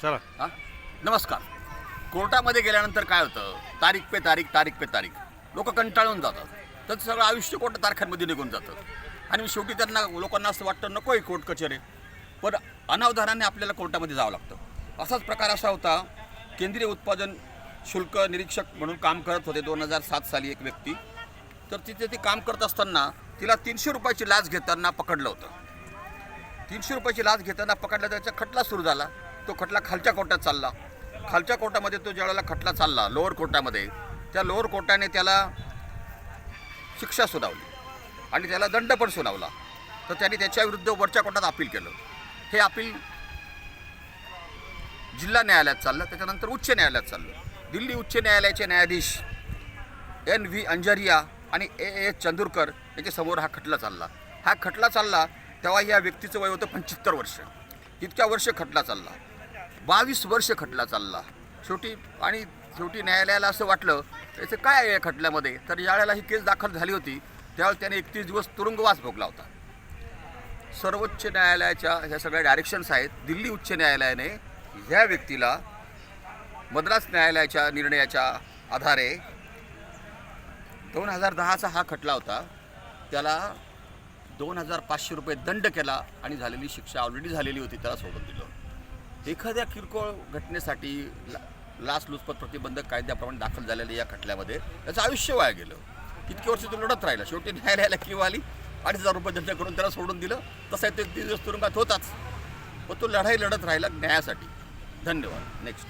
चला. हां नमस्कार. कोर्टामध्ये गेल्यानंतर काय होतं, तारीख पे तारीख लोक कंटाळून जातात. तर सगळं आयुष्य कोर्ट तारखांमध्ये निघून जातं आणि शेवटी त्यांना लोकांना असं वाटतं नको आहे कोर्ट कचेरी, पण अनावधानाने आपल्याला कोर्टामध्ये जावं लागतं. असाच प्रकार असा होता. केंद्रीय उत्पादन शुल्क निरीक्षक म्हणून काम करत होते 2007 साली एक व्यक्ती. तर तिथे ती काम करत असताना तिला 300 रुपयाची लाच घेताना पकडलं होतं. 300 रुपयाची लाच घेताना पकडला, त्याचा खटला सुरू झाला. तो खटला खालच्या कोर्टात चालला. खालच्या कोर्टामध्ये तो ज्यावेळेला खटला चालला लोअर कोर्टामध्ये, त्या लोअर कोर्टाने त्याला शिक्षा सुनावली आणि त्याला दंड पण सुनावला. तर त्याने त्याच्याविरुद्ध वरच्या कोर्टात अपील केलं. हे अपील जिल्हा न्यायालयात चाललं, त्याच्यानंतर उच्च न्यायालयात चाललं. दिल्ली उच्च न्यायालयाचे न्यायाधीश NV अंजारिया आणि AS चंदूरकर याच्यासमोर हा खटला चालला. हा खटला चालला तेव्हा या व्यक्तीचं वय होतं 75 वर्ष. इतक्या वर्ष खटला चालला, 22 वर्ष खटला चालला. शेवटी न्यायालयाला असं वाटलं याचं काय आहे या खटल्यामध्ये. तर ज्यावेळेला ही केस दाखल झाली होती त्यावेळेला त्याने 31 दिवस तुरुंगवास भोगला होता. सर्वोच्च न्यायालयाच्या ह्या सगळ्या डायरेक्शन्स आहेत. दिल्ली उच्च न्यायालयाने ह्या व्यक्तीला मद्रास न्यायालयाच्या निर्णयाच्या आधारे 2010चा हा खटला होता, त्याला 2500 रुपये दंड केला आणि झालेली शिक्षा ऑलरेडी झालेली होती, त्याला सोडून दिलं. एखाद्या किरकोळ घटनेसाठी लाचलुचपत प्रतिबंधक कायद्याप्रमाणे दाखल झालेल्या या खटल्यामध्ये त्याचं आयुष्य वाया गेलं. इतके वर्ष तो लढत राहिला. शेवटी न्यायालयाला किव आली, 2,500 रुपये दंड करून त्याला सोडून दिलं. तसा ते 30 दिवस तुरुंगात होताच, पण तो लढाई लढत राहिला न्यायासाठी. धन्यवाद. नेक्स्ट.